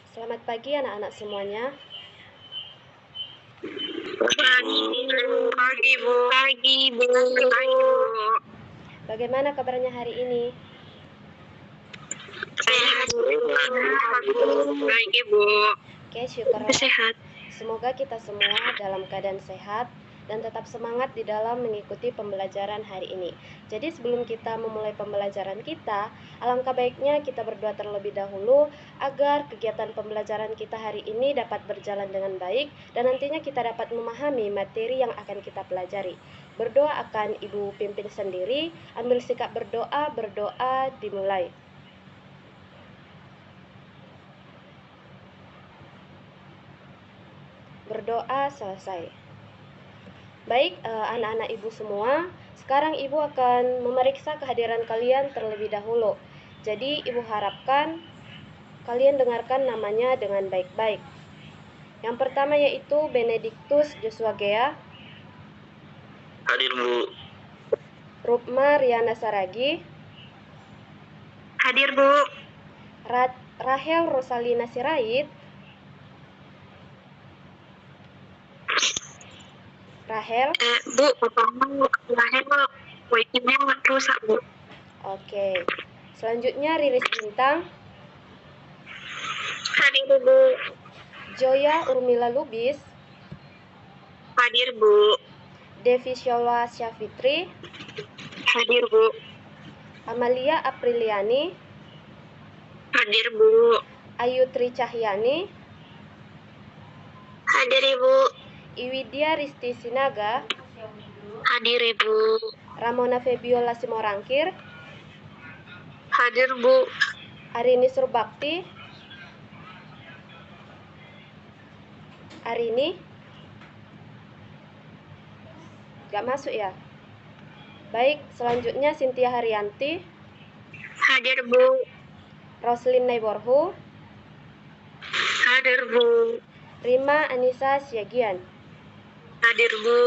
Selamat pagi anak-anak semuanya. Pagi, Bu. Pagi, Bu. Bagaimana kabarnya hari ini? Sehat, Bu. Baik, Bu. Oke, syukurlah. Sehat. Semoga kita semua dalam keadaan sehat dan tetap semangat di dalam mengikuti pembelajaran hari ini. Jadi sebelum kita memulai pembelajaran kita, alangkah baiknya kita berdoa terlebih dahulu agar kegiatan pembelajaran kita hari ini dapat berjalan dengan baik dan nantinya kita dapat memahami materi yang akan kita pelajari. Berdoa akan Ibu pimpin sendiri, ambil sikap berdoa, dimulai. Berdoa selesai. Baik, anak-anak ibu semua, sekarang ibu akan memeriksa kehadiran kalian terlebih dahulu. Jadi ibu harapkan kalian dengarkan namanya dengan baik-baik. Yang pertama yaitu Benedictus Joshua Gea. Hadir, Bu. Rupma Riana Saragi. Hadir, Bu. Rahel Rosalina Sirait. Rahel. Bu, pertama Rahel wifi-nya rusak, Bu. Oke. Selanjutnya Riris Bintang. Hadir, Bu. Joya Urmila Lubis. Hadir, Bu. Devi Syawa Syafitri. Hadir, Bu. Amalia Apriliani. Hadir, Bu. Ayu Tri Cahyani. Hadir, Ibu. Iwidya Risti Sinaga. Hadir, Ibu. Ramona Febiola Simorangkir. Hadir, Bu. Arini Surbakti. Arini gak masuk ya. Baik, selanjutnya Cynthia Haryanti. Hadir, Bu. Roslyn Neighborhood. Hadir, Bu. Rima Anissa Siagian. Hadir, Bu.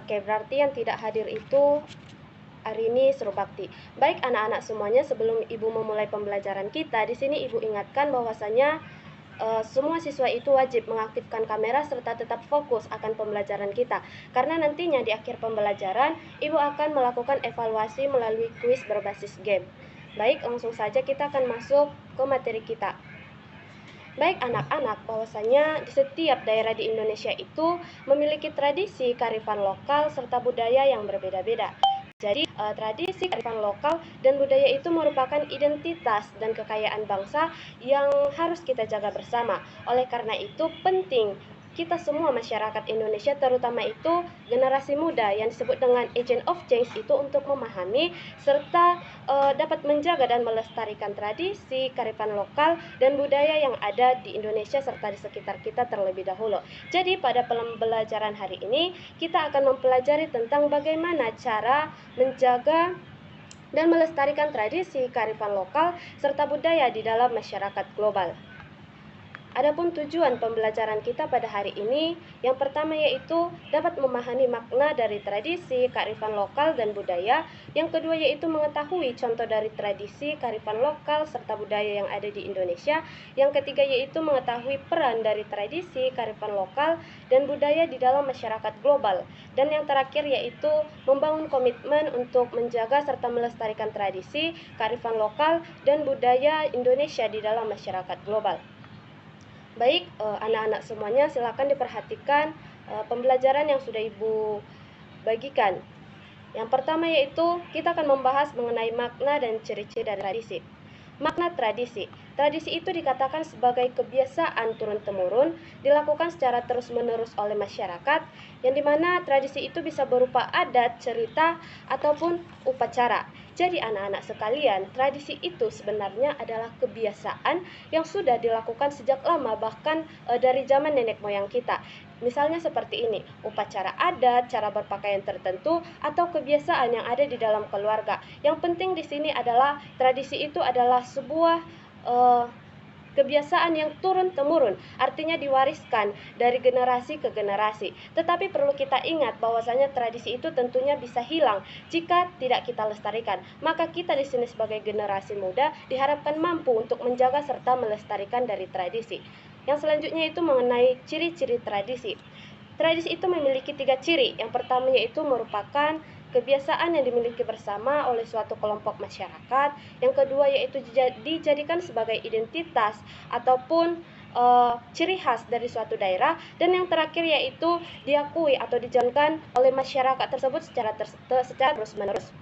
Oke, berarti yang tidak hadir itu Arini Surbakti. Baik anak-anak semuanya, sebelum Ibu memulai pembelajaran kita, di sini Ibu ingatkan bahwasanya semua siswa itu wajib mengaktifkan kamera serta tetap fokus akan pembelajaran kita. Karena nantinya di akhir pembelajaran, Ibu akan melakukan evaluasi melalui kuis berbasis game. Baik, langsung saja kita akan masuk ke materi kita. Baik anak-anak, bahwasanya di setiap daerah di Indonesia itu memiliki tradisi kearifan lokal serta budaya yang berbeda-beda. Jadi, tradisi kearifan lokal dan budaya itu merupakan identitas dan kekayaan bangsa yang harus kita jaga bersama. Oleh karena itu, penting kita semua masyarakat Indonesia, terutama itu generasi muda yang disebut dengan agent of change itu untuk memahami serta dapat menjaga dan melestarikan tradisi, kearifan lokal dan budaya yang ada di Indonesia serta di sekitar kita terlebih dahulu. Jadi pada pembelajaran hari ini kita akan mempelajari tentang bagaimana cara menjaga dan melestarikan tradisi, kearifan lokal serta budaya di dalam masyarakat global. Adapun tujuan pembelajaran kita pada hari ini, yang pertama yaitu dapat memahami makna dari tradisi, kearifan lokal dan budaya. Yang kedua yaitu mengetahui contoh dari tradisi, kearifan lokal serta budaya yang ada di Indonesia. Yang ketiga yaitu mengetahui peran dari tradisi, kearifan lokal dan budaya di dalam masyarakat global. Dan yang terakhir yaitu membangun komitmen untuk menjaga serta melestarikan tradisi, kearifan lokal dan budaya Indonesia di dalam masyarakat global. Baik, anak-anak semuanya silakan diperhatikan pembelajaran yang sudah Ibu bagikan. Yang pertama yaitu kita akan membahas mengenai makna dan ciri-ciri dari tradisi. Makna tradisi. Tradisi itu dikatakan sebagai kebiasaan turun-temurun dilakukan secara terus-menerus oleh masyarakat, yang dimana tradisi itu bisa berupa adat, cerita, ataupun upacara. Jadi anak-anak sekalian, tradisi itu sebenarnya adalah kebiasaan yang sudah dilakukan sejak lama, bahkan dari zaman nenek moyang kita. Misalnya seperti ini, upacara adat, cara berpakaian tertentu, atau kebiasaan yang ada di dalam keluarga. Yang penting di sini adalah tradisi itu adalah sebuah kebiasaan yang turun-temurun, artinya diwariskan dari generasi ke generasi. Tetapi perlu kita ingat bahwasanya tradisi itu tentunya bisa hilang jika tidak kita lestarikan. Maka kita di sini sebagai generasi muda diharapkan mampu untuk menjaga serta melestarikan dari tradisi. Yang selanjutnya itu mengenai ciri-ciri tradisi. Tradisi itu memiliki 3 ciri. Yang pertama yaitu merupakan kebiasaan yang dimiliki bersama oleh suatu kelompok masyarakat. Yang kedua yaitu dijadikan sebagai identitas ataupun ciri khas dari suatu daerah. Dan yang terakhir yaitu diakui atau dijalankan oleh masyarakat tersebut secara terus-menerus.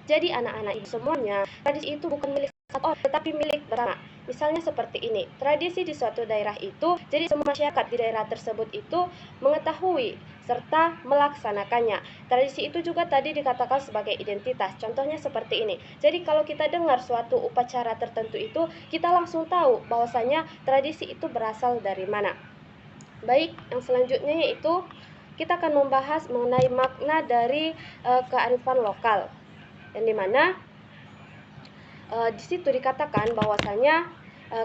Jadi anak-anak ibu semuanya, tradisi itu bukan milik satu orang, tetapi milik bersama. Misalnya seperti ini, tradisi di suatu daerah itu, jadi semua masyarakat di daerah tersebut itu mengetahui serta melaksanakannya. Tradisi itu juga tadi dikatakan sebagai identitas. Contohnya seperti ini. Jadi kalau kita dengar suatu upacara tertentu itu, kita langsung tahu bahwasanya tradisi itu berasal dari mana. Baik, yang selanjutnya yaitu kita akan membahas mengenai makna dari kearifan lokal. Yang dimana di situ dikatakan bahwasanya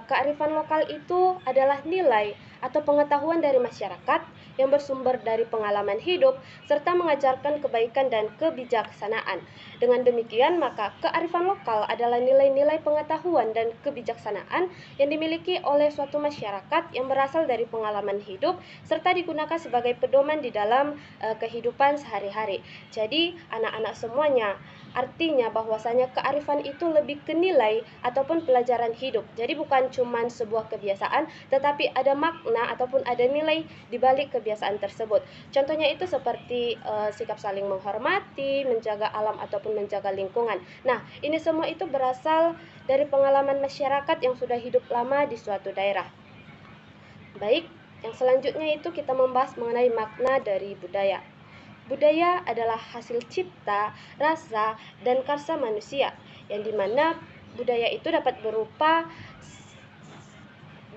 kearifan lokal itu adalah nilai atau pengetahuan dari masyarakat yang bersumber dari pengalaman hidup serta mengajarkan kebaikan dan kebijaksanaan. Dengan demikian, maka kearifan lokal adalah nilai-nilai pengetahuan dan kebijaksanaan yang dimiliki oleh suatu masyarakat yang berasal dari pengalaman hidup serta digunakan sebagai pedoman di dalam kehidupan sehari-hari. Jadi, anak-anak semuanya, artinya bahwasanya kearifan itu lebih ke nilai ataupun pelajaran hidup. Jadi bukan cuma sebuah kebiasaan, tetapi ada makna ataupun ada nilai di balik kebiasaan tersebut. Contohnya itu seperti sikap saling menghormati, menjaga alam ataupun menjaga lingkungan. Nah, ini semua itu berasal dari pengalaman masyarakat yang sudah hidup lama di suatu daerah. Baik, yang selanjutnya itu kita membahas mengenai makna dari budaya. Budaya adalah hasil cipta, rasa, dan karsa manusia, yang dimana budaya itu dapat berupa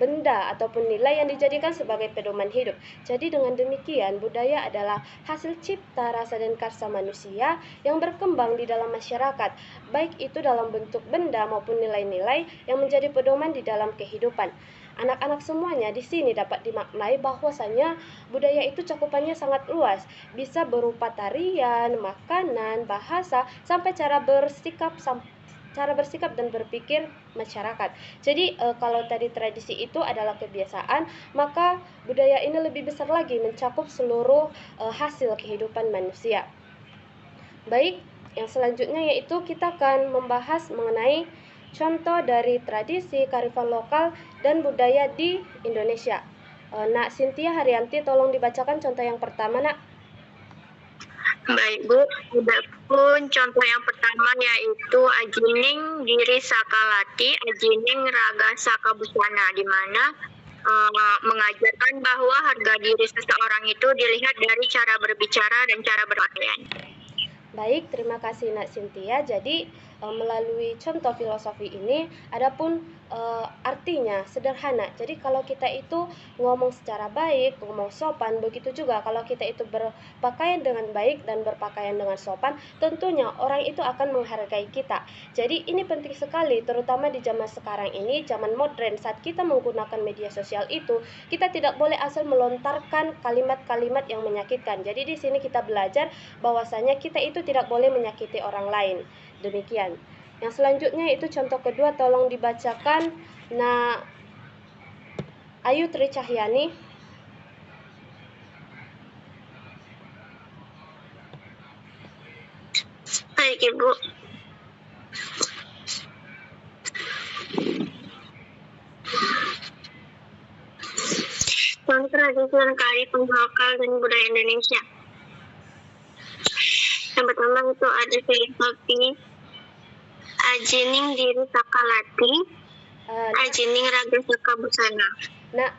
benda ataupun nilai yang dijadikan sebagai pedoman hidup. Jadi dengan demikian, budaya adalah hasil cipta, rasa, dan karsa manusia yang berkembang di dalam masyarakat, baik itu dalam bentuk benda maupun nilai-nilai yang menjadi pedoman di dalam kehidupan. Anak-anak semuanya di sini dapat dimaknai bahwasanya budaya itu cakupannya sangat luas, bisa berupa tarian, makanan, bahasa, sampai cara bersikap dan berpikir masyarakat. Jadi kalau tadi tradisi itu adalah kebiasaan, maka budaya ini lebih besar lagi, mencakup seluruh hasil kehidupan manusia. Baik, yang selanjutnya yaitu kita akan membahas mengenai contoh dari tradisi, kearifan lokal, dan budaya di Indonesia. Nak Cynthia Haryanti, tolong dibacakan contoh yang pertama, Nak. Baik Bu, adapun contoh yang pertama yaitu ajining diri sakalati, ajining raga sakabusana, di mana mengajarkan bahwa harga diri seseorang itu dilihat dari cara berbicara dan cara berpakaian. Baik, terima kasih Nak Cynthia. Jadi melalui contoh filosofi ini, adapun artinya sederhana. Jadi kalau kita itu ngomong secara baik, ngomong sopan, begitu juga kalau kita itu berpakaian dengan baik dan berpakaian dengan sopan, tentunya orang itu akan menghargai kita. Jadi ini penting sekali, terutama di zaman sekarang ini, zaman modern, saat kita menggunakan media sosial itu, kita tidak boleh asal melontarkan kalimat-kalimat yang menyakitkan. Jadi di sini kita belajar bahwasanya kita itu tidak boleh menyakiti orang lain. Demikian. Yang selanjutnya itu contoh kedua, tolong dibacakan Nah Ayu Tri Cahyani. Baik Ibu. Contoh tradisi dan kearifan lokal dan budaya Indonesia. Yang pertama itu ada filosofi ajining diri sakalati, ajining raga sakabusana. Nak,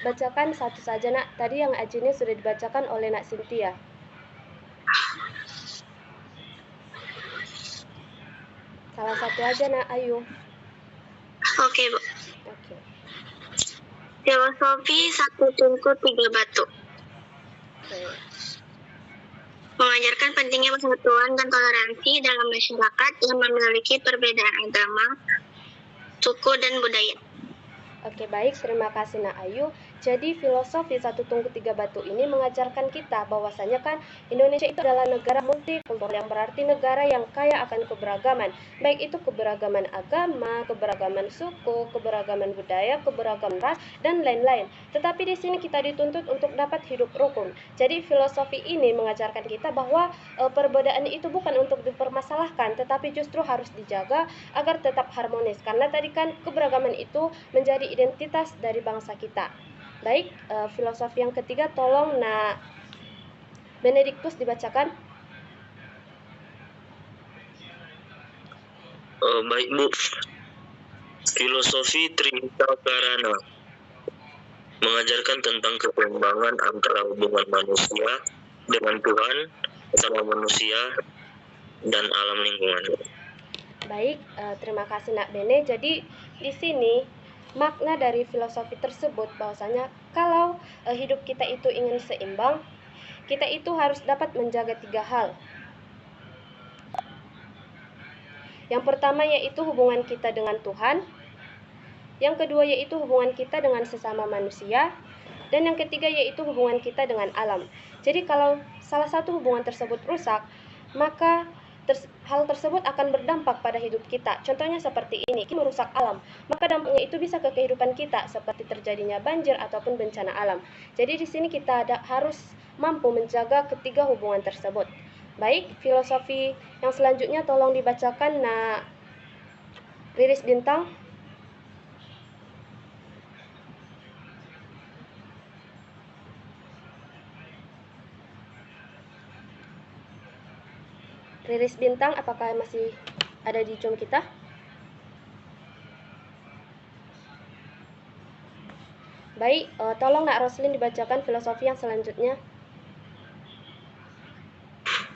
bacakan satu saja, Nak. Tadi yang ajining sudah dibacakan oleh Nak Cynthia. Salah satu aja, Nak Ayu. Oke Bu. Oke. Filosofi satu tungku tiga batu. Oke. Mengajarkan pentingnya persatuan dan toleransi dalam masyarakat yang memiliki perbedaan agama, suku, dan budaya. Oke, baik, terima kasih Nak Ayu. Jadi filosofi Satu Tungku Tiga Batu ini mengajarkan kita bahwasanya kan Indonesia itu adalah negara multikultural, yang berarti negara yang kaya akan keberagaman. Baik itu keberagaman agama, keberagaman suku, keberagaman budaya, keberagaman ras, dan lain-lain. Tetapi di sini kita dituntut untuk dapat hidup rukun. Jadi filosofi ini mengajarkan kita bahwa perbedaan itu bukan untuk dipermasalahkan, tetapi justru harus dijaga agar tetap harmonis. Karena tadi kan keberagaman itu menjadi identitas dari bangsa kita. Baik, filosofi yang ketiga tolong Nak Benediktus dibacakan. Baik Bu, filosofi Tritakarana mengajarkan tentang keseimbangan antara hubungan manusia dengan Tuhan, sama manusia, dan alam lingkungan. Baik, terima kasih Nak Bene. Jadi di sini makna dari filosofi tersebut bahwasanya kalau hidup kita itu ingin seimbang, kita itu harus dapat menjaga tiga hal. Yang pertama yaitu hubungan kita dengan Tuhan, yang kedua yaitu hubungan kita dengan sesama manusia, dan yang ketiga yaitu hubungan kita dengan alam. Jadi kalau salah satu hubungan tersebut rusak, maka hal tersebut akan berdampak pada hidup kita. Contohnya seperti ini, kita merusak alam, maka dampaknya itu bisa ke kehidupan kita, seperti terjadinya banjir ataupun bencana alam. Jadi di sini kita harus mampu menjaga ketiga hubungan tersebut. Baik, filosofi yang selanjutnya tolong dibacakan Nak Riris Bintang. Riris Bintang, apakah masih ada di Zoom kita? Baik, tolong Nak Roslin dibacakan filosofi yang selanjutnya.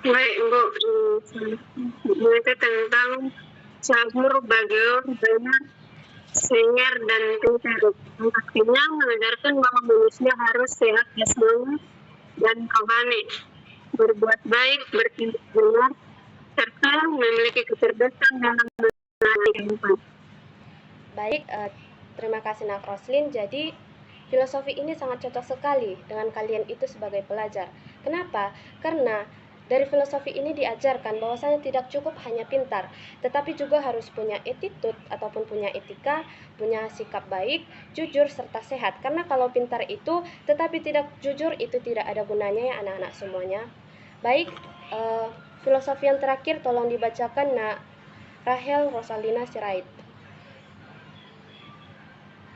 Baik Bu, itu tentang campur bageor, banyak senger dan hidup. Artinya mengajarkan bahwa manusia harus sehat jasmani dan rohani, berbuat baik, bertindak benar, serta memiliki kecerdasan dalam menjalani kehidupan. Baik, terima kasih Nak Roslin. Jadi filosofi ini sangat cocok sekali dengan kalian itu sebagai pelajar. Kenapa? Karena dari filosofi ini diajarkan bahwasanya tidak cukup hanya pintar, tetapi juga harus punya attitude ataupun punya etika, punya sikap baik, jujur, serta sehat. Karena kalau pintar itu tetapi tidak jujur, itu tidak ada gunanya ya anak-anak semuanya. Baik, filosofi yang terakhir tolong dibacakan Nak Rahel Rosalina Sirait.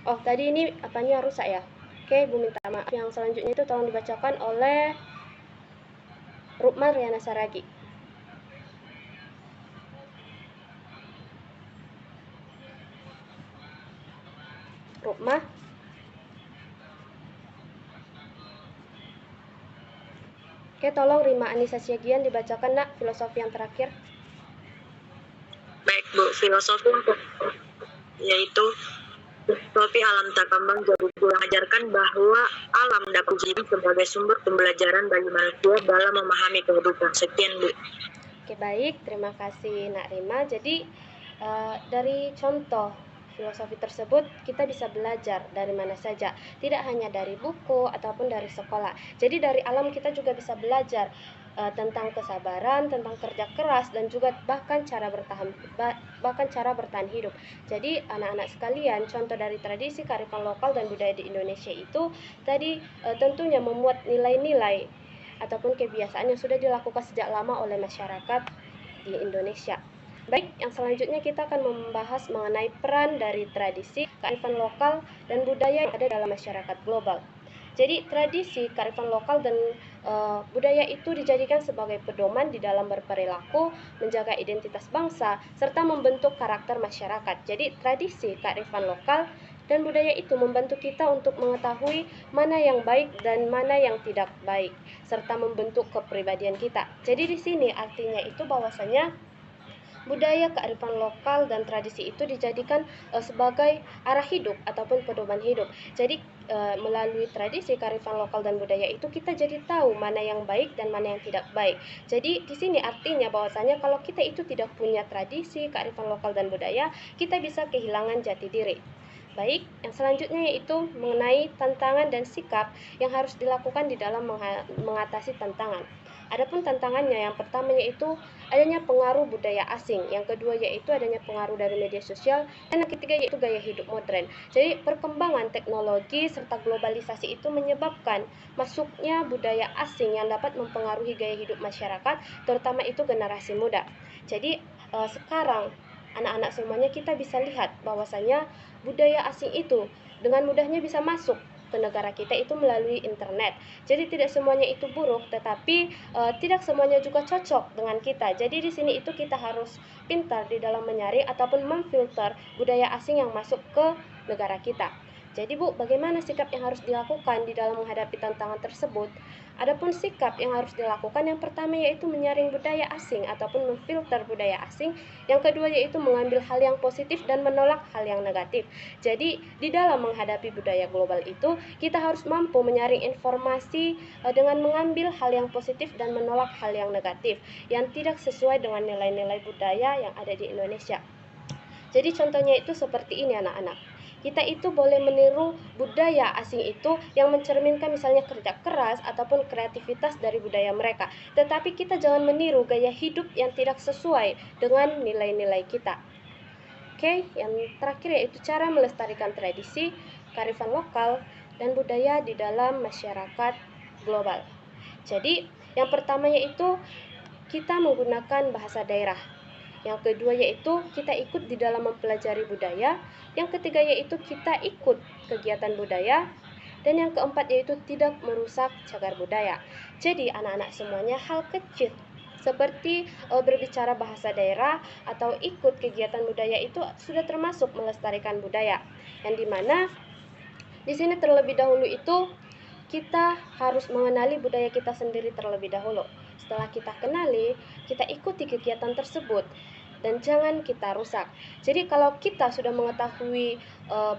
Oh, tadi ini apanya rusak ya? Oke, Bu minta maaf. Yang selanjutnya itu tolong dibacakan oleh Rukman Riana Saragi. Rukma. Oke, tolong Rima Anissa Syagian dibacakan Nak filosofi yang terakhir. Baik Bu, filosofi yaitu filosofi alam tak kembang jadi mengajarkan bahwa alam dapat jadi sebagai sumber pembelajaran bagi manusia dalam memahami kehidupan. Sekian Bu. Oke, baik, terima kasih Nak Rima. Jadi dari contoh filosofi tersebut kita bisa belajar dari mana saja, tidak hanya dari buku ataupun dari sekolah. Jadi dari alam kita juga bisa belajar tentang kesabaran, tentang kerja keras, dan juga bahkan cara bertahan hidup. Jadi anak-anak sekalian, contoh dari tradisi kearifan lokal dan budaya di Indonesia itu tadi tentunya memuat nilai-nilai ataupun kebiasaan yang sudah dilakukan sejak lama oleh masyarakat di Indonesia. Baik, yang selanjutnya kita akan membahas mengenai peran dari tradisi, kearifan lokal, dan budaya yang ada dalam masyarakat global. Jadi tradisi, kearifan lokal, dan budaya itu dijadikan sebagai pedoman di dalam berperilaku, menjaga identitas bangsa, serta membentuk karakter masyarakat. Jadi tradisi, kearifan lokal, dan budaya itu membantu kita untuk mengetahui mana yang baik dan mana yang tidak baik, serta membentuk kepribadian kita. Jadi di sini artinya itu bahwasanya budaya, kearifan lokal, dan tradisi itu dijadikan sebagai arah hidup ataupun pedoman hidup. Jadi melalui tradisi, kearifan lokal, dan budaya itu kita jadi tahu mana yang baik dan mana yang tidak baik. Jadi di sini artinya bahwasanya kalau kita itu tidak punya tradisi, kearifan lokal, dan budaya, kita bisa kehilangan jati diri. Baik, yang selanjutnya yaitu mengenai tantangan dan sikap yang harus dilakukan di dalam mengatasi tantangan. Adapun tantangannya, yang pertama yaitu adanya pengaruh budaya asing, yang kedua yaitu adanya pengaruh dari media sosial, dan yang ketiga yaitu gaya hidup modern. Jadi perkembangan teknologi serta globalisasi itu menyebabkan masuknya budaya asing yang dapat mempengaruhi gaya hidup masyarakat, terutama itu generasi muda. Jadi sekarang anak-anak semuanya kita bisa lihat bahwasanya budaya asing itu dengan mudahnya bisa masuk ke negara kita itu melalui internet. Jadi tidak semuanya itu buruk, tetapi tidak semuanya juga cocok dengan kita. Jadi di sini itu kita harus pintar di dalam menyaring ataupun memfilter budaya asing yang masuk ke negara kita. Jadi Bu, bagaimana sikap yang harus dilakukan di dalam menghadapi tantangan tersebut? Adapun sikap yang harus dilakukan, yang pertama yaitu menyaring budaya asing ataupun memfilter budaya asing. Yang kedua yaitu mengambil hal yang positif dan menolak hal yang negatif. Jadi di dalam menghadapi budaya global itu kita harus mampu menyaring informasi dengan mengambil hal yang positif dan menolak hal yang negatif yang tidak sesuai dengan nilai-nilai budaya yang ada di Indonesia. Jadi contohnya itu seperti ini anak-anak. Kita itu boleh meniru budaya asing itu yang mencerminkan misalnya kerja keras ataupun kreativitas dari budaya mereka. Tetapi kita jangan meniru gaya hidup yang tidak sesuai dengan nilai-nilai kita. Oke, yang terakhir yaitu cara melestarikan tradisi, kearifan lokal, dan budaya di dalam masyarakat global. Jadi, yang pertama yaitu kita menggunakan bahasa daerah. Yang kedua yaitu kita ikut di dalam mempelajari budaya. Yang ketiga yaitu kita ikut kegiatan budaya. Dan yang keempat yaitu tidak merusak cagar budaya. Jadi anak-anak semuanya hal kecil seperti berbicara bahasa daerah atau ikut kegiatan budaya itu sudah termasuk melestarikan budaya. Yang dimana di sini terlebih dahulu itu kita harus mengenali budaya kita sendiri terlebih dahulu. Setelah kita kenali, kita ikuti kegiatan tersebut dan jangan kita rusak. Jadi kalau kita sudah mengetahui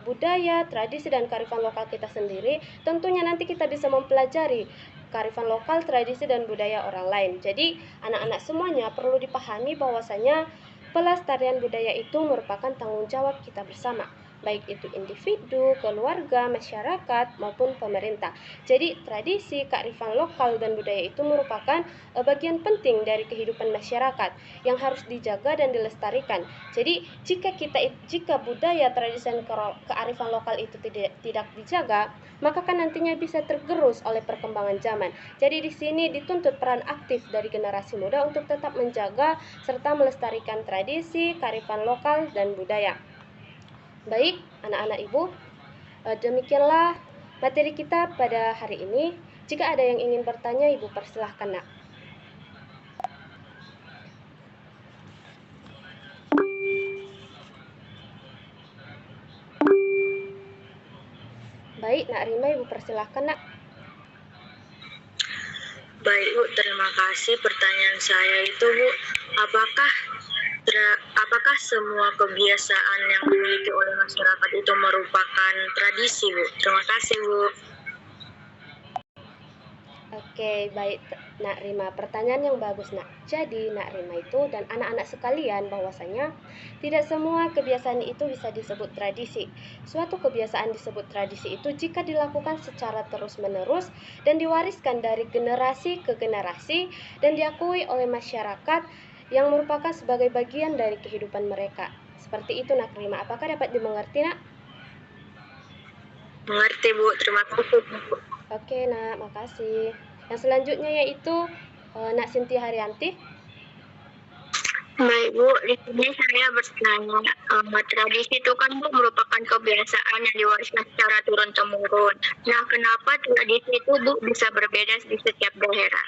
budaya, tradisi, dan kearifan lokal kita sendiri, tentunya nanti kita bisa mempelajari kearifan lokal, tradisi, dan budaya orang lain. Jadi anak-anak semuanya perlu dipahami bahwasanya pelestarian budaya itu merupakan tanggung jawab kita bersama, baik itu individu, keluarga, masyarakat, maupun pemerintah. Jadi tradisi, kearifan lokal, dan budaya itu merupakan bagian penting dari kehidupan masyarakat yang harus dijaga dan dilestarikan. Jadi jika budaya, tradisi, dan kearifan lokal itu tidak dijaga, maka kan nantinya bisa tergerus oleh perkembangan zaman. Jadi di sini dituntut peran aktif dari generasi muda untuk tetap menjaga serta melestarikan tradisi, kearifan lokal, dan budaya. Baik, anak-anak ibu, demikianlah materi kita pada hari ini. Jika ada yang ingin bertanya, ibu persilahkan nak. Baik, Nak Rima, ibu persilahkan nak. Baik Bu, terima kasih. Pertanyaan saya itu Bu, apakah semua kebiasaan yang dimiliki oleh masyarakat itu merupakan tradisi Bu? Terima kasih Bu. Oke, baik Nak Rima, pertanyaan yang bagus nak. Jadi Nak Rima itu dan anak-anak sekalian bahwasanya tidak semua kebiasaan itu bisa disebut tradisi. Suatu kebiasaan disebut tradisi itu jika dilakukan secara terus-menerus dan diwariskan dari generasi ke generasi dan diakui oleh masyarakat yang merupakan sebagai bagian dari kehidupan mereka. Seperti itu Nak Rima, apakah dapat dimengerti nak? Mengerti Bu, terima kasih Bu. Oke nak, makasih. Yang selanjutnya yaitu Nak Sinti Haryanti. Baik Bu, di sini saya bertanya, tradisi itu kan Bu merupakan kebiasaan yang diwariskan secara turun-temurun. Nah, kenapa tradisi itu Bu bisa berbeda di setiap daerah?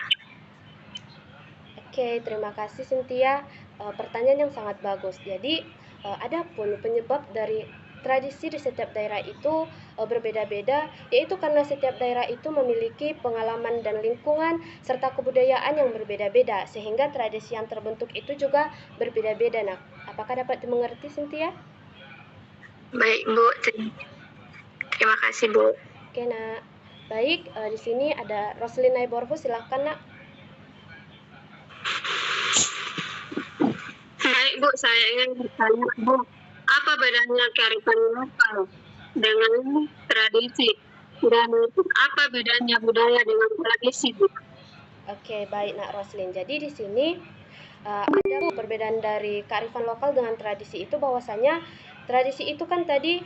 Oke, terima kasih Cynthia. Pertanyaan yang sangat bagus. Jadi, adapun penyebab dari tradisi di setiap daerah itu berbeda-beda, yaitu karena setiap daerah itu memiliki pengalaman dan lingkungan serta kebudayaan yang berbeda-beda, sehingga tradisi yang terbentuk itu juga berbeda-beda. Nah, apakah dapat dimengerti Cynthia? Baik Bu, terima kasih Bu. Oke, Nak. Baik, di sini ada Roslina Iborhu, silakan Nak. Baik Bu, saya ingin bertanya Bu, apa bedanya kearifan lokal dengan tradisi. Dan apa bedanya budaya dengan tradisi, Bu? Oke, baik Nak Roslin. Jadi di sini ada perbedaan dari kearifan lokal dengan tradisi itu, bahwasanya tradisi itu kan tadi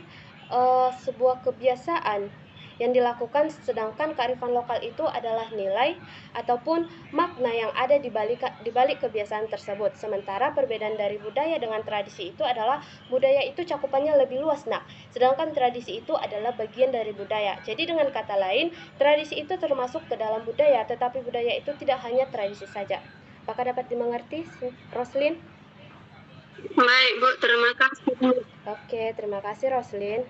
sebuah kebiasaan yang dilakukan, sedangkan kearifan lokal itu adalah nilai ataupun makna yang ada di balik kebiasaan tersebut. Sementara perbedaan dari budaya dengan tradisi itu adalah budaya itu cakupannya lebih luas, Nak. Sedangkan tradisi itu adalah bagian dari budaya. Jadi dengan kata lain, tradisi itu termasuk ke dalam budaya, tetapi budaya itu tidak hanya tradisi saja. Apakah dapat dimengerti, Roslin? Baik, Bu. Terima kasih. Oke, terima kasih, Roslin.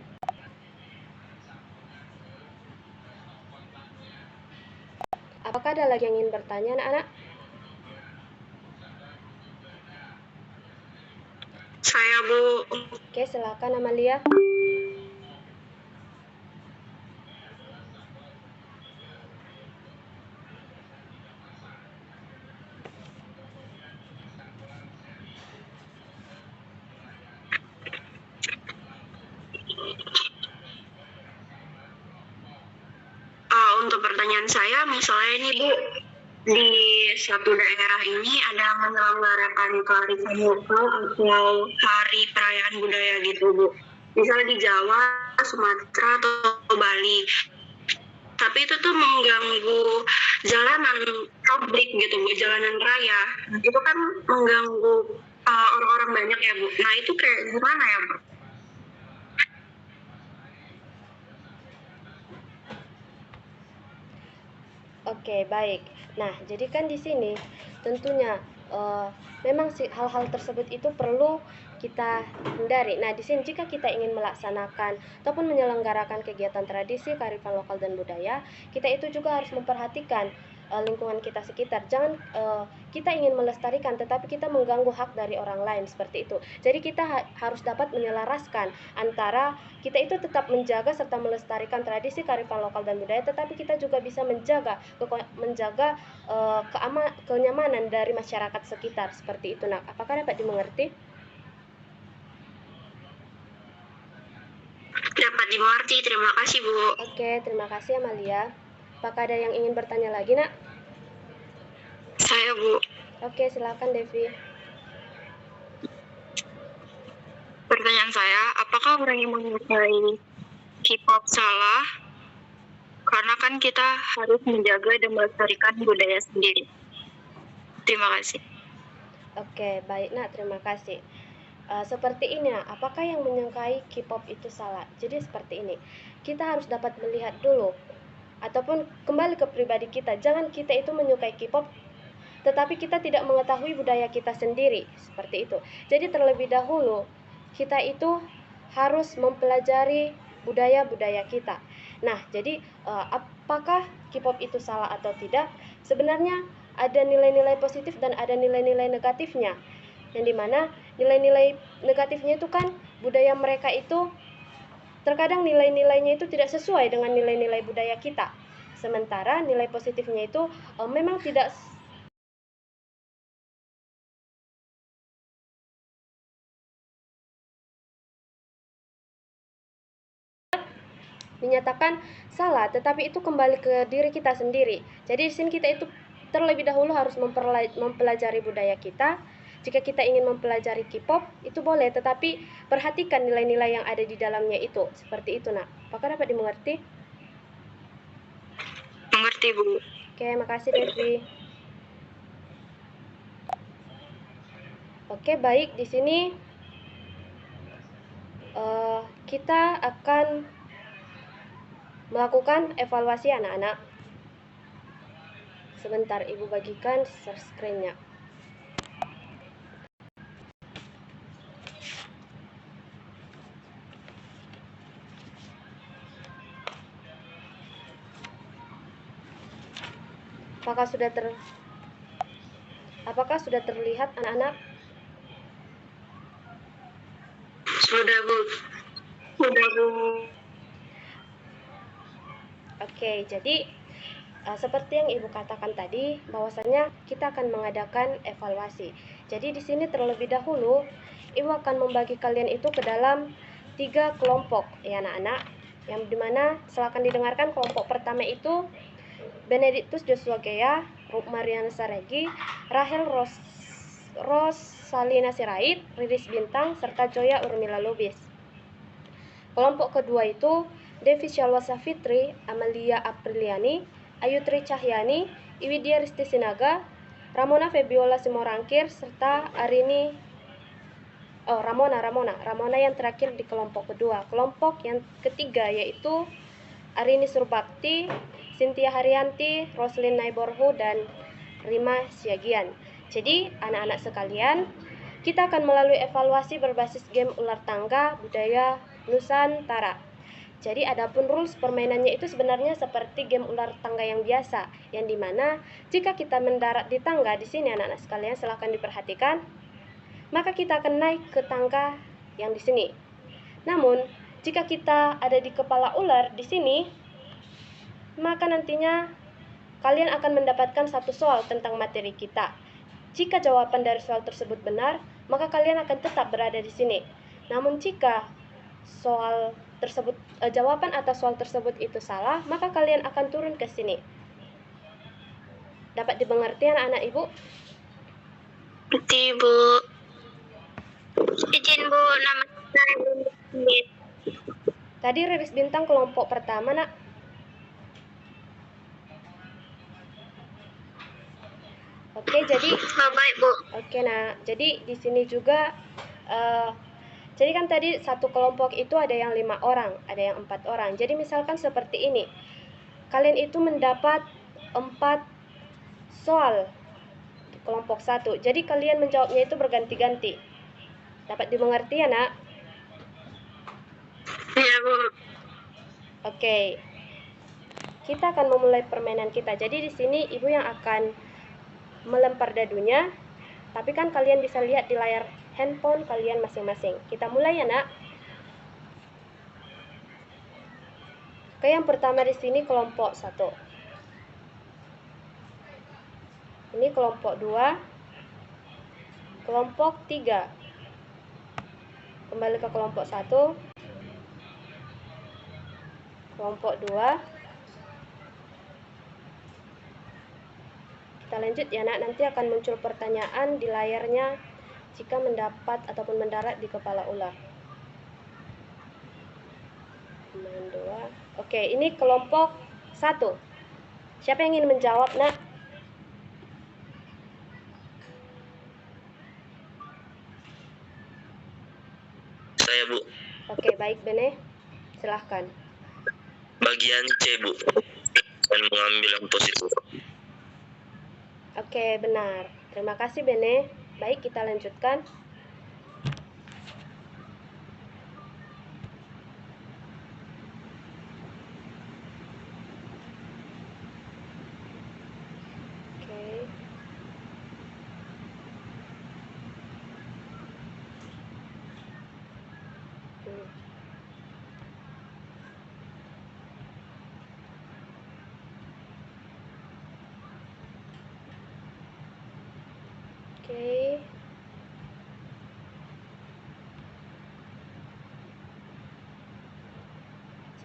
Apakah ada lagi yang ingin bertanya, anak-anak? Saya, Bu. Oke, silakan Amalia. Untuk pertanyaan saya, misalnya ini, Bu, di suatu daerah ini ada menyelenggarakan kearifan lokal atau hari perayaan budaya gitu, Bu. Misalnya di Jawa, Sumatera, atau Bali. Tapi itu tuh mengganggu jalanan publik gitu, Bu, jalanan raya. Itu kan mengganggu orang-orang banyak ya, Bu. Nah, itu kayak gimana ya, Bu? Oke, baik. Nah, jadi kan di sini tentunya memang sih hal-hal tersebut itu perlu kita hindari. Nah, di sini jika kita ingin melaksanakan ataupun menyelenggarakan kegiatan tradisi, kearifan lokal dan budaya, kita itu juga harus memperhatikan lingkungan kita sekitar. Jangan kita ingin melestarikan tetapi kita mengganggu hak dari orang lain, seperti itu. Jadi kita harus dapat menyelaraskan antara kita itu tetap menjaga serta melestarikan tradisi, kearifan lokal dan budaya, tetapi kita juga bisa menjaga kenyamanan dari masyarakat sekitar, seperti itu, Nak. Apakah dapat dimengerti? Dapat dimengerti, terima kasih, Bu. Oke, terima kasih Amalia. Apakah ada yang ingin bertanya lagi, Nak? Saya, Bu. Oke, silakan Devi. Pertanyaan saya, apakah orang yang menyukai K-pop salah? Karena kan kita harus menjaga dan melestarikan budaya sendiri. Terima kasih. Oke, baik Nak, terima kasih. Seperti ini, Nak, apakah yang menyukai K-pop itu salah? Jadi seperti ini, kita harus dapat melihat dulu ataupun kembali ke pribadi kita. Jangan kita itu menyukai K-pop tetapi kita tidak mengetahui budaya kita sendiri, seperti itu. Jadi terlebih dahulu kita itu harus mempelajari budaya-budaya kita. Nah, jadi apakah K-pop itu salah atau tidak? Sebenarnya ada nilai-nilai positif dan ada nilai-nilai negatifnya. Yang dimana nilai-nilai negatifnya itu kan budaya mereka itu terkadang nilai-nilainya itu tidak sesuai dengan nilai-nilai budaya kita. Sementara nilai positifnya itu memang tidak dinyatakan salah, tetapi itu kembali ke diri kita sendiri. Jadi di sini kita itu terlebih dahulu harus mempelajari budaya kita. Jika kita ingin mempelajari K-pop, itu boleh, tetapi perhatikan nilai-nilai yang ada di dalamnya itu. Seperti itu, Nak. Apakah dapat dimengerti? Mengerti, Bu. Oke, makasih Devi. Oke, baik. Di sini kita akan melakukan evaluasi anak-anak. Sebentar, Ibu bagikan share screen-nya. Apakah sudah terlihat anak-anak? Sudah, Bu. Sudah, Bu. Oke, jadi seperti yang Ibu katakan tadi, bahwasanya kita akan mengadakan evaluasi. Jadi di sini terlebih dahulu, Ibu akan membagi kalian itu ke dalam 3 kelompok ya anak-anak, yang dimana silakan didengarkan. Kelompok pertama itu Benedictus Joshua Gea, Mariana Saregi, Rahel Rosalina Sirait, Riris Bintang, serta Joya Urmila Lubis. Kelompok kedua itu Devi Shalwasa Fitri, Amalia Apriliani, Ayu Tri Cahyani, Iwidya Risti Sinaga, Ramona Febiola Simorangkir, serta Ramona yang terakhir di kelompok kedua. Kelompok yang ketiga yaitu Arini Surbakti, Cynthia Haryanti, Roslyn Naiborhu, dan Rima Siagian. Jadi anak-anak sekalian, kita akan melalui evaluasi berbasis game ular tangga budaya Nusantara. Jadi adapun rules permainannya itu sebenarnya seperti game ular tangga yang biasa, yang dimana jika kita mendarat di tangga di sini anak-anak sekalian silahkan diperhatikan, maka kita akan naik ke tangga yang di sini. Namun jika kita ada di kepala ular di sini, maka nantinya kalian akan mendapatkan satu soal tentang materi kita. Jika jawaban dari soal tersebut benar, maka kalian akan tetap berada di sini. Namun jika jawaban atas soal tersebut itu salah, maka kalian akan turun ke sini. Dapat dimengerti anak-anak Ibu? Ngerti, Bu. Izin, Bu, nama saya Riris. Tadi Riris Bintang kelompok pertama, Nak. Oke, jadi Baik, Bu. oke, Nak. Jadi di sini juga jadi kan tadi satu kelompok itu ada yang 5 orang, ada yang 4 orang. Jadi misalkan seperti ini. Kalian itu mendapat 4 soal di kelompok 1. Jadi kalian menjawabnya itu berganti-ganti. Dapat dimengerti ya, Nak? Iya, Bu. Oke. Kita akan memulai permainan kita. Jadi di sini Ibu yang akan melempar dadunya. Tapi kan kalian bisa lihat di layar handphone kalian masing-masing. Kita mulai ya, Nak. Oke, yang pertama di sini kelompok 1. Ini kelompok 2. Kelompok 3. Kembali ke kelompok 1. Kelompok 2. Kita lanjut ya, Nak. Nanti akan muncul pertanyaan di layarnya jika mendapat ataupun mendarat di kepala ular. 2. Oke, ini kelompok 1. Siapa yang ingin menjawab, Nak? Saya, Bu. Oke, baik, Bene. Silahkan. Bagian C, Bu. Dan mengambil yang positif. Oke, benar. Terima kasih, Bene. Baik, kita lanjutkan. Oke. Oke.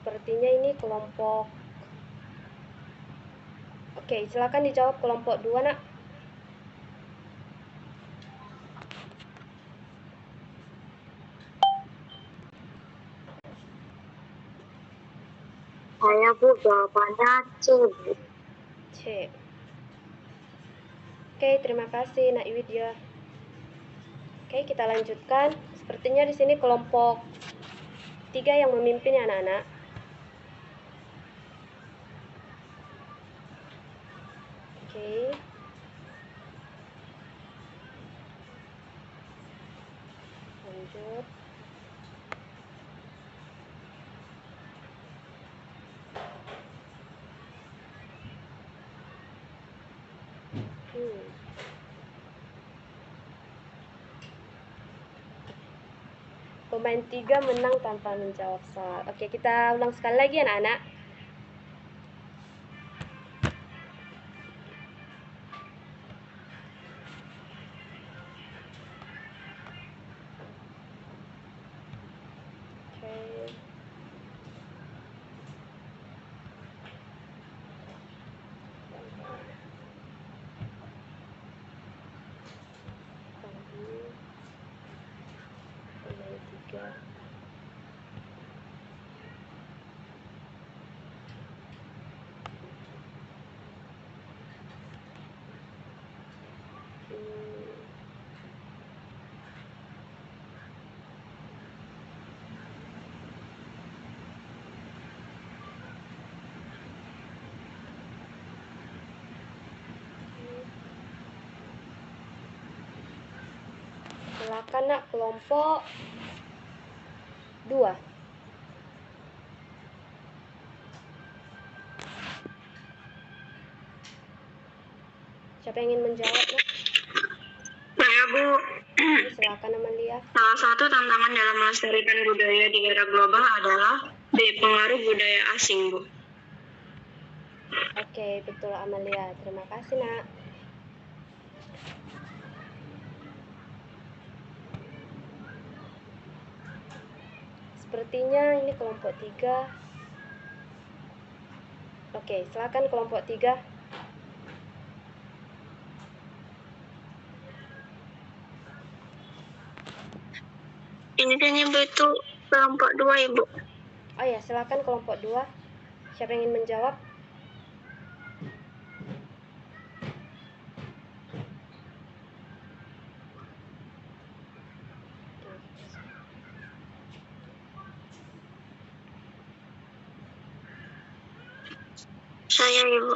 Sepertinya ini kelompok. Oke, silakan dijawab kelompok 2, Nak. Saya, Bu, jawabannya C, Bu. C. Oke, terima kasih, Nak Iwidya. Oke, kita lanjutkan. Sepertinya di sini kelompok 3 yang memimpin ya, anak-anak. Oke. Lanjut. Pemain 3 menang tanpa menjawab soal. Oke, kita ulang sekali lagi anak-anak. Oke. silakan nak kelompok 2. Siapa yang ingin menjawab nak? Saya Bu. Silakan Amalia. Salah satu tantangan dalam melestarikan budaya di era global adalah pengaruh budaya asing, Bu. Oke, betul Amalia. Terima kasih nak. Sepertinya ini kelompok 3. Oke, silakan kelompok 3. Ini kayaknya Bu itu kelompok 2, Ibu. Oh ya, silakan kelompok 2. Siapa yang ingin menjawab? Saya, Ibu.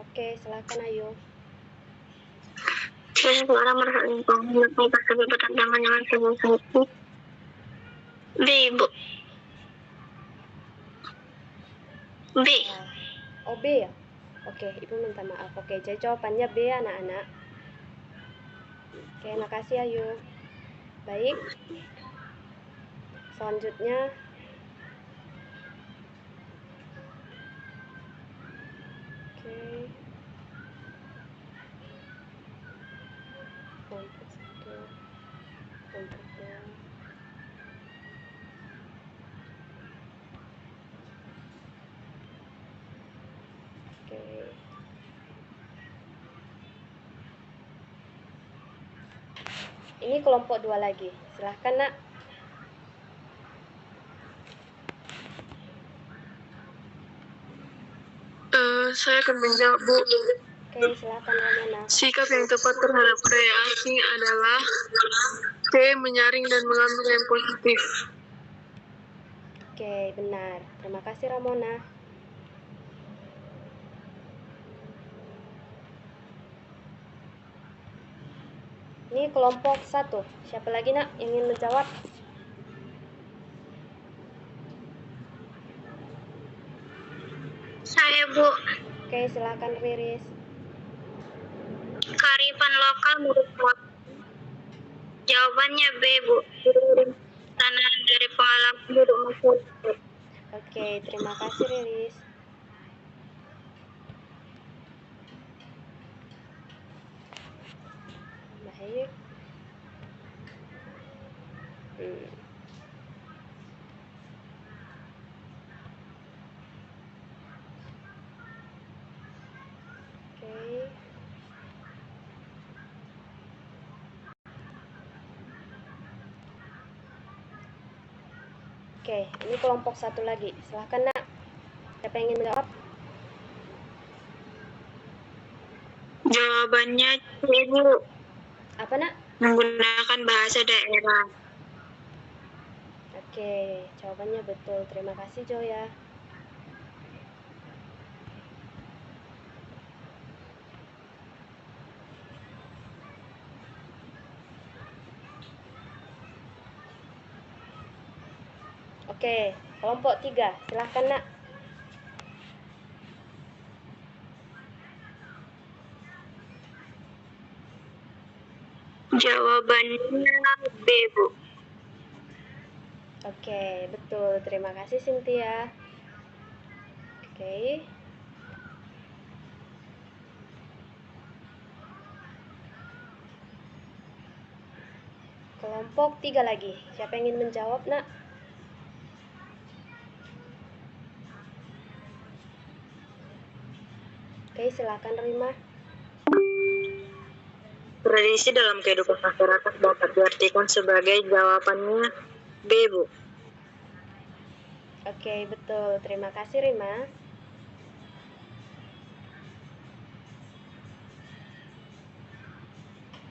Oke, silakan ayo. Saya seorang merasa lingkungan melakukan tersebut bertentangan dengan filosofi. B, Ibu. B. Oh, B ya? Oke, Ibu minta maaf. Oke, jadi jawabannya B anak-anak. Oke, makasih Ayu. Baik. Selanjutnya oke. Kelompok 1, kelompok 2. Oke. Ini kelompok 2 lagi. Silahkan nak. Saya akan menjawab, Bu. Oke, silahkan Ramona. Sikap yang tepat terhadap budaya asing adalah C. Menyaring dan mengambil yang positif. Oke, benar. Terima kasih Ramona. Ini kelompok 1. Siapa lagi nak yang ingin menjawab? Saya, Bu. Oke, silakan Riris. Kearifan lokal merupakan jawabannya B, Bu. Tanah dari pengalaman hidup masyarakat. Oke, terima kasih Riris. Baik. Oke. Oke, ini kelompok 1 lagi. Silahkan nak. Siapa yang ingin menjawab? Jawabannya C, Bu. Apa nak? Menggunakan bahasa daerah. Oke, jawabannya betul. Terima kasih Joya. Oke, kelompok 3. Silahkan nak. Jawabannya B, Bu. Oke, betul. Terima kasih Cynthia. Oke. Kelompok 3 lagi. Siapa yang ingin menjawab, nak? Oke, silakan Rima. Tradisi dalam kehidupan masyarakat dapat diartikan sebagai jawabannya B, Bu. Oke, betul. Terima kasih Rima.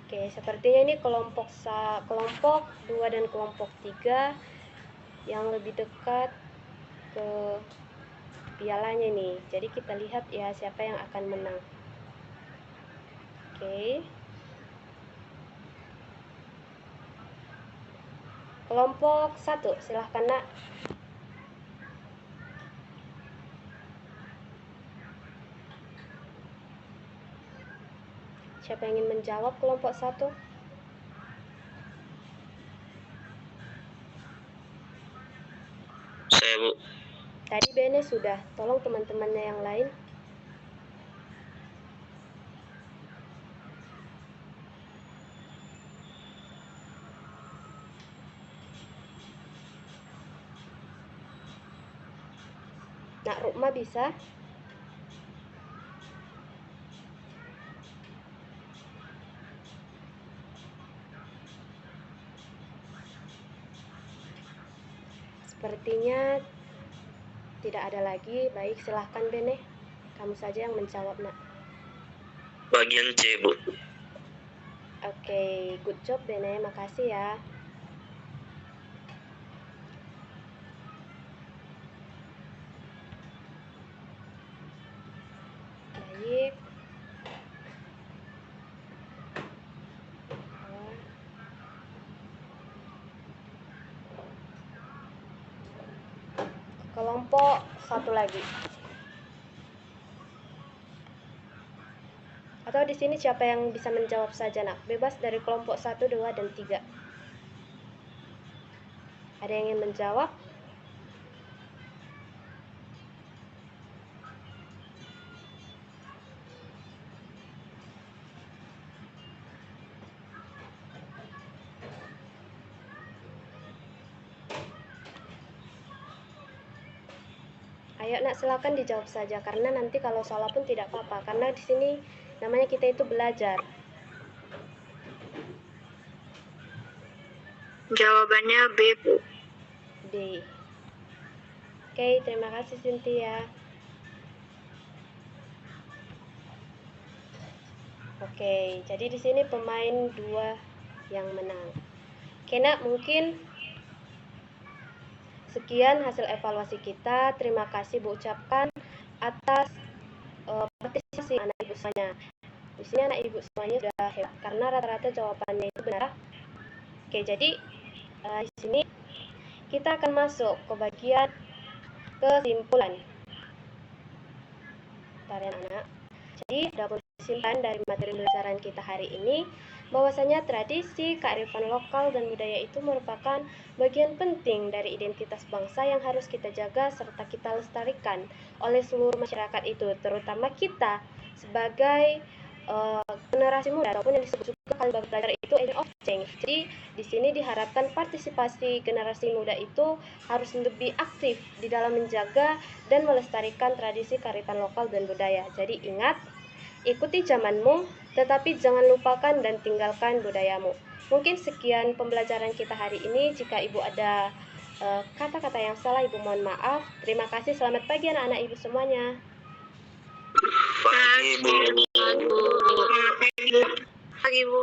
Oke, sepertinya ini kelompok 2 dan kelompok 3 yang lebih dekat ke pialanya nih. Jadi kita lihat ya siapa yang akan menang. Oke. Kelompok 1, silahkan nak. Siapa yang ingin menjawab kelompok 1? Saya, Bu. Tadi Bene sudah, tolong teman-temannya yang lain. Nak Rukma bisa? Sepertinya tidak ada lagi. Baik, silahkan Bene. Kamu saja yang menjawab, nak. Bagian C, Bu. Oke, good job Bene, makasih ya. Baik. Kelompok 1 lagi. Atau di sini siapa yang bisa menjawab saja, nak? Bebas dari kelompok 1, 2, dan 3. Ada yang ingin menjawab? Ayo nak, silakan dijawab saja karena nanti kalau salah pun tidak apa-apa karena di sini namanya kita itu belajar. Jawabannya B, Bu. B. Oke, terima kasih Cynthia. Oke, jadi di sini pemain 2 yang menang. Oke nak, mungkin sekian hasil evaluasi kita. Terima kasih Bu ucapkan atas partisipasi anak ibu semuanya. Di sini anak ibu semuanya sudah hebat karena rata-rata jawabannya itu benar. Oke, jadi di sini kita akan masuk ke bagian kesimpulan. Bentar ya anak. Jadi dapat kesimpulan dari materi pembelajaran kita hari ini bahwasanya tradisi, kearifan lokal dan budaya itu merupakan bagian penting dari identitas bangsa yang harus kita jaga serta kita lestarikan oleh seluruh masyarakat itu, terutama kita sebagai generasi muda ataupun yang disebut juga kali belajar itu agent of change. Jadi di sini diharapkan partisipasi generasi muda itu harus lebih aktif di dalam menjaga dan melestarikan tradisi kearifan lokal dan budaya. Jadi ingat, ikuti zamanmu, tetapi jangan lupakan dan tinggalkan budayamu. Mungkin sekian pembelajaran kita hari ini. Jika Ibu ada kata-kata yang salah, Ibu mohon maaf. Terima kasih. Selamat pagi anak-anak Ibu semuanya. Pagi, Bu. Pagi, Bu.